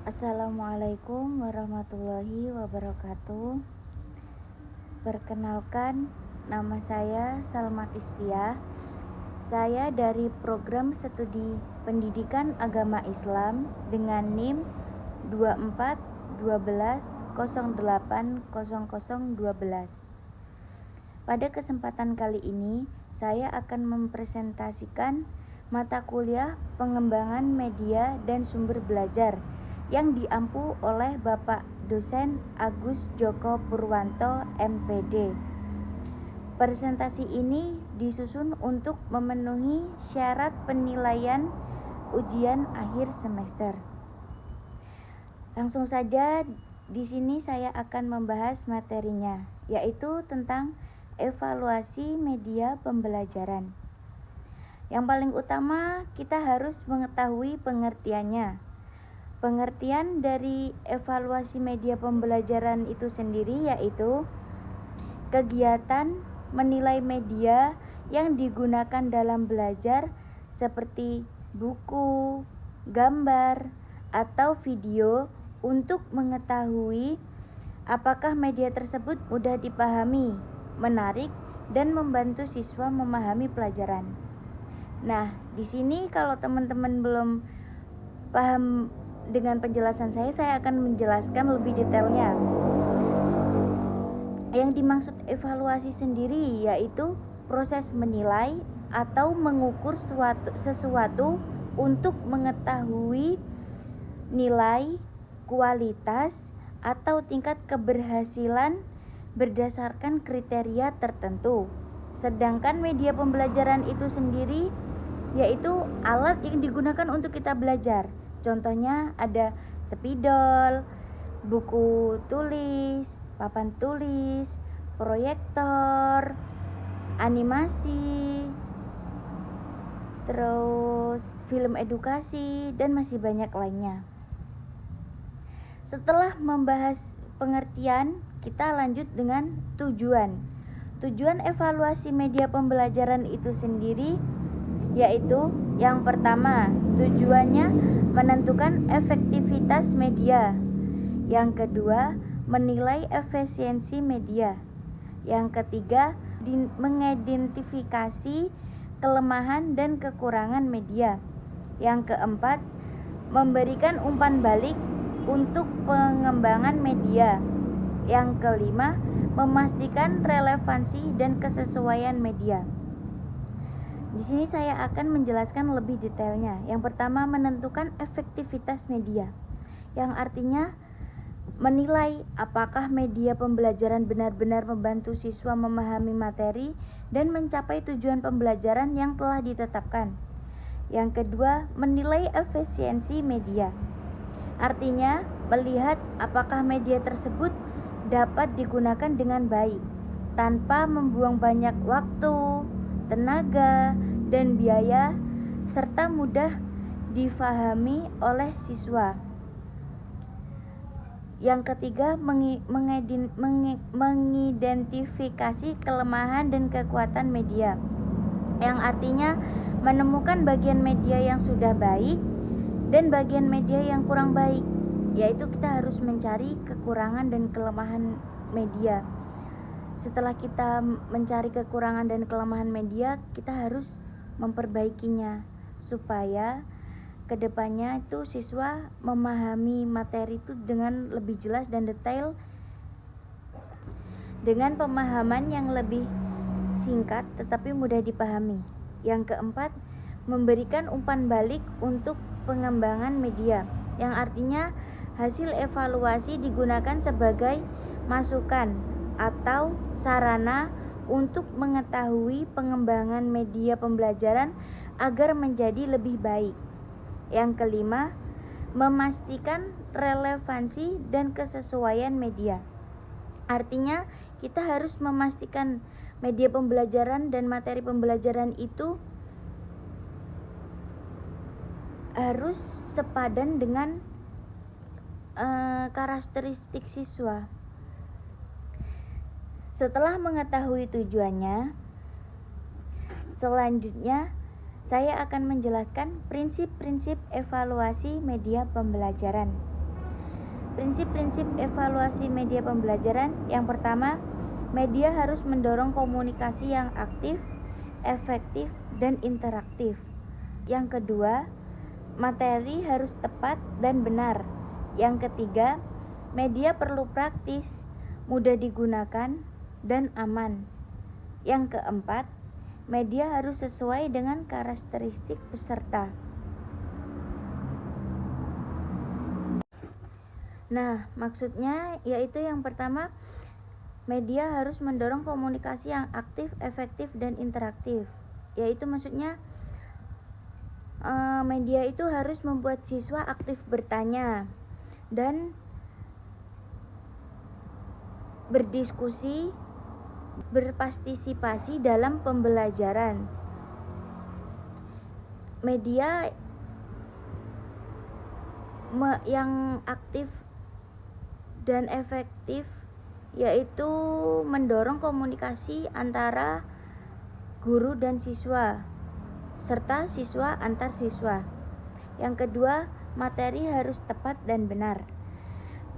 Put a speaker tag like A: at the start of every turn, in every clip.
A: Assalamualaikum warahmatullahi wabarakatuh. Perkenalkan, nama saya Salma Fistia. Saya dari Program Studi Pendidikan Agama Islam dengan NIM 2412080012. Pada kesempatan kali ini, saya akan mempresentasikan mata kuliah Pengembangan Media dan Sumber Belajar yang diampu oleh Bapak Dosen Agus Joko Purwanto, MPD. Presentasi ini disusun untuk memenuhi syarat penilaian ujian akhir semester. Langsung saja, di sini saya akan membahas materinya, yaitu tentang evaluasi media pembelajaran. Yang paling utama, kita harus mengetahui pengertiannya. Pengertian dari evaluasi media pembelajaran itu sendiri yaitu kegiatan menilai media yang digunakan dalam belajar seperti buku, gambar, atau video untuk mengetahui apakah media tersebut mudah dipahami, menarik, dan membantu siswa memahami pelajaran. Nah, di sini kalau teman-teman belum paham dengan penjelasan saya akan menjelaskan lebih detailnya. Yang dimaksud evaluasi sendiri yaitu proses menilai atau mengukur sesuatu untuk mengetahui nilai, kualitas, atau tingkat keberhasilan berdasarkan kriteria tertentu. Sedangkan media pembelajaran itu sendiri yaitu alat yang digunakan untuk kita belajar. Contohnya ada spidol, buku tulis, papan tulis, proyektor, animasi, terus film edukasi, dan masih banyak lainnya. Setelah membahas pengertian, kita lanjut dengan tujuan. Tujuan evaluasi media pembelajaran itu sendiri yaitu yang pertama, tujuannya menentukan efektivitas media. Yang kedua, menilai efisiensi media. Yang ketiga, mengidentifikasi kelemahan dan kekurangan media. Yang keempat, memberikan umpan balik untuk pengembangan media. Yang kelima, memastikan relevansi dan kesesuaian media. Di sini saya akan menjelaskan lebih detailnya. Yang pertama, menentukan efektivitas media, yang artinya menilai apakah media pembelajaran benar-benar membantu siswa memahami materi dan mencapai tujuan pembelajaran yang telah ditetapkan. Yang kedua, menilai efisiensi media, artinya melihat apakah media tersebut dapat digunakan dengan baik tanpa membuang banyak waktu, tenaga, dan biaya, serta mudah difahami oleh siswa. Yang ketiga, mengidentifikasi kelemahan dan kekuatan media, yang artinya menemukan bagian media yang sudah baik dan bagian media yang kurang baik, yaitu kita harus mencari kekurangan dan kelemahan media. Setelah kita mencari kekurangan dan kelemahan media, kita harus memperbaikinya supaya kedepannya itu siswa memahami materi itu dengan lebih jelas dan detail, dengan pemahaman yang lebih singkat tetapi mudah dipahami. Yang keempat, memberikan umpan balik untuk pengembangan media, yang artinya hasil evaluasi digunakan sebagai masukan atau sarana untuk mengetahui pengembangan media pembelajaran agar menjadi lebih baik. Yang kelima, memastikan relevansi dan kesesuaian media. Artinya, kita harus memastikan media pembelajaran dan materi pembelajaran itu harus sepadan dengan karakteristik siswa. Setelah mengetahui tujuannya, selanjutnya saya akan menjelaskan prinsip-prinsip evaluasi media pembelajaran. Prinsip-prinsip evaluasi media pembelajaran. Yang pertama, media harus mendorong komunikasi yang aktif, efektif, dan interaktif. Yang kedua, materi harus tepat dan benar. Yang ketiga, media perlu praktis, mudah digunakan, dan aman. Yang keempat, media harus sesuai dengan karakteristik peserta. Nah, maksudnya yaitu yang pertama, media harus mendorong komunikasi yang aktif, efektif, dan interaktif. Yaitu maksudnya media itu harus membuat siswa aktif bertanya dan berdiskusi, berpartisipasi dalam pembelajaran. Media yang aktif dan efektif yaitu mendorong komunikasi antara guru dan siswa serta siswa antar siswa. Yang kedua, materi harus tepat dan benar.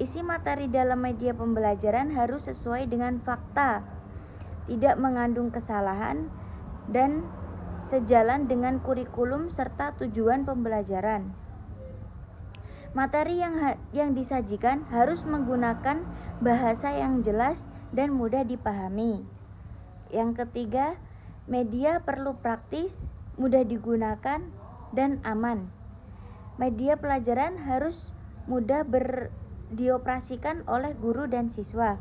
A: Isi materi dalam media pembelajaran harus sesuai dengan fakta, tidak mengandung kesalahan, dan sejalan dengan kurikulum serta tujuan pembelajaran. Materi yang disajikan harus menggunakan bahasa yang jelas dan mudah dipahami. Yang ketiga, media perlu praktis, mudah digunakan, dan aman. Media pelajaran harus mudah dioperasikan oleh guru dan siswa,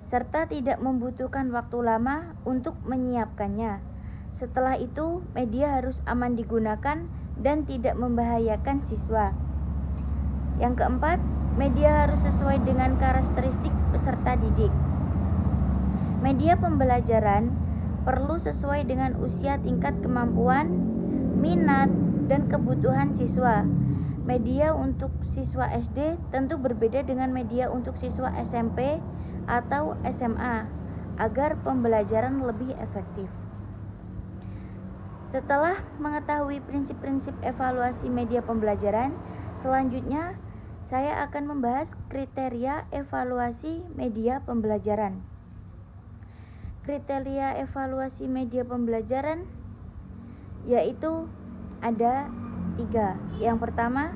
A: serta tidak membutuhkan waktu lama untuk menyiapkannya. Setelah itu, media harus aman digunakan dan tidak membahayakan siswa. Yang keempat, media harus sesuai dengan karakteristik peserta didik. Media pembelajaran perlu sesuai dengan usia, tingkat kemampuan, minat, dan kebutuhan siswa. Media untuk siswa SD tentu berbeda dengan media untuk siswa SMP atau SMA agar pembelajaran lebih efektif. Setelah mengetahui prinsip-prinsip evaluasi media pembelajaran, selanjutnya saya akan membahas kriteria evaluasi media pembelajaran. Kriteria evaluasi media pembelajaran yaitu ada 3. Yang pertama,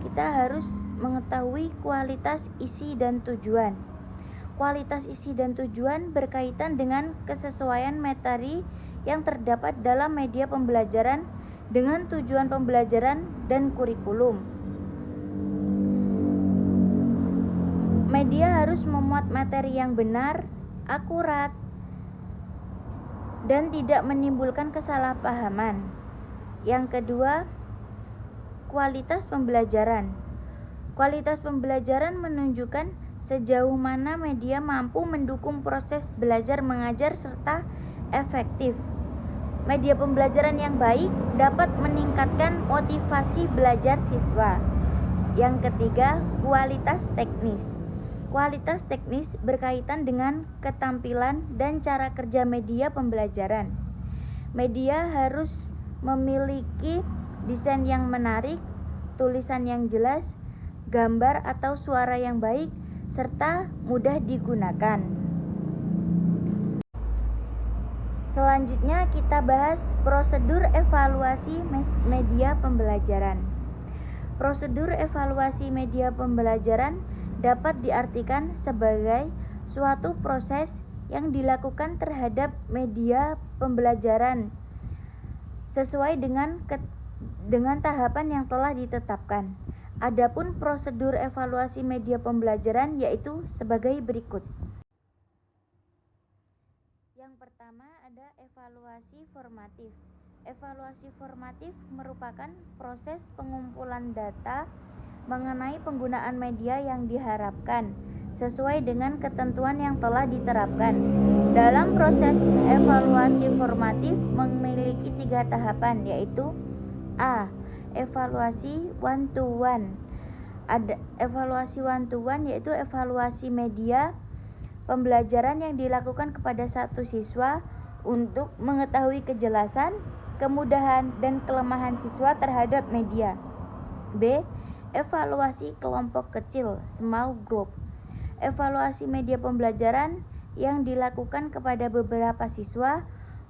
A: kita harus mengetahui kualitas isi dan tujuan. Kualitas isi dan tujuan berkaitan dengan kesesuaian materi yang terdapat dalam media pembelajaran dengan tujuan pembelajaran dan kurikulum. Media harus memuat materi yang benar, akurat, dan tidak menimbulkan kesalahpahaman. Yang kedua, kualitas pembelajaran. Kualitas pembelajaran menunjukkan sejauh mana media mampu mendukung proses belajar mengajar serta efektif. Media pembelajaran yang baik dapat meningkatkan motivasi belajar siswa. Yang ketiga, kualitas teknis. Kualitas teknis berkaitan dengan ketampilan dan cara kerja media pembelajaran. Media harus memiliki desain yang menarik, tulisan yang jelas, gambar atau suara yang baik, serta mudah digunakan. Selanjutnya kita bahas prosedur evaluasi media pembelajaran. Prosedur evaluasi media pembelajaran dapat diartikan sebagai suatu proses yang dilakukan terhadap media pembelajaran sesuai dengan tahapan yang telah ditetapkan. Adapun prosedur evaluasi media pembelajaran yaitu sebagai berikut. Yang pertama ada evaluasi formatif. Evaluasi formatif merupakan proses pengumpulan data mengenai penggunaan media yang diharapkan sesuai dengan ketentuan yang telah diterapkan. Dalam proses evaluasi formatif memiliki 3 tahapan, yaitu A. Evaluasi one to one. Ada evaluasi one to one yaitu evaluasi media pembelajaran yang dilakukan kepada satu siswa untuk mengetahui kejelasan, kemudahan dan kelemahan siswa terhadap media. B. Evaluasi kelompok kecil, small group. Evaluasi media pembelajaran yang dilakukan kepada beberapa siswa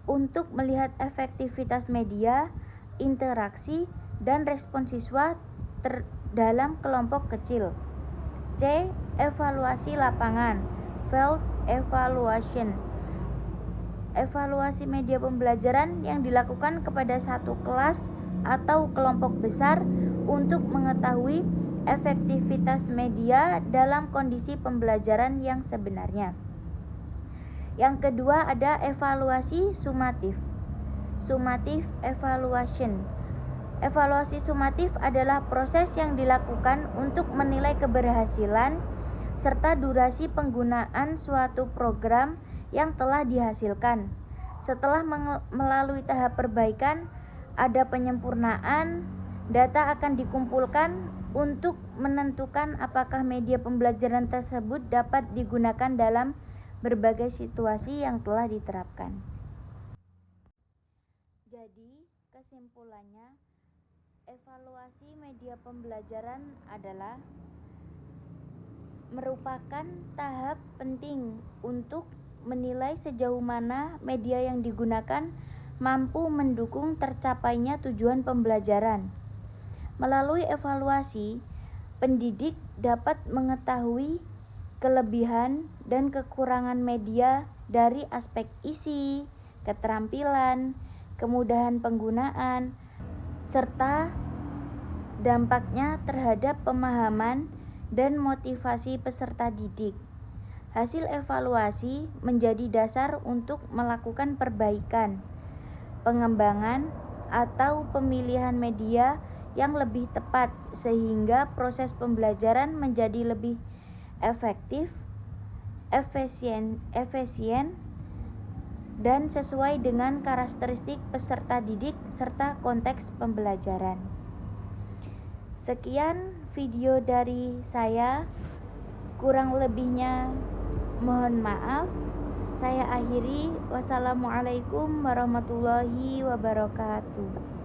A: untuk melihat efektivitas media, interaksi, dan respon siswa dalam kelompok kecil. C. Evaluasi lapangan, field evaluation. Evaluasi media pembelajaran yang dilakukan kepada satu kelas atau kelompok besar untuk mengetahui efektivitas media dalam kondisi pembelajaran yang sebenarnya. Yang kedua ada evaluasi sumatif. Summative evaluation. Evaluasi sumatif adalah proses yang dilakukan untuk menilai keberhasilan serta durasi penggunaan suatu program yang telah dihasilkan. Setelah melalui tahap perbaikan, ada penyempurnaan, data akan dikumpulkan untuk menentukan apakah media pembelajaran tersebut dapat digunakan dalam berbagai situasi yang telah diterapkan. Jadi, kesimpulannya, evaluasi media pembelajaran adalah merupakan tahap penting untuk menilai sejauh mana media yang digunakan mampu mendukung tercapainya tujuan pembelajaran. Melalui evaluasi, pendidik dapat mengetahui kelebihan dan kekurangan media dari aspek isi, keterampilan, kemudahan penggunaan, serta dampaknya terhadap pemahaman dan motivasi peserta didik. Hasil evaluasi menjadi dasar untuk melakukan perbaikan, pengembangan, atau pemilihan media yang lebih tepat sehingga proses pembelajaran menjadi lebih efektif, efisien, dan sesuai dengan karakteristik peserta didik serta konteks pembelajaran. Sekian video dari saya, kurang lebihnya mohon maaf. Saya akhiri. Wassalamualaikum warahmatullahi wabarakatuh.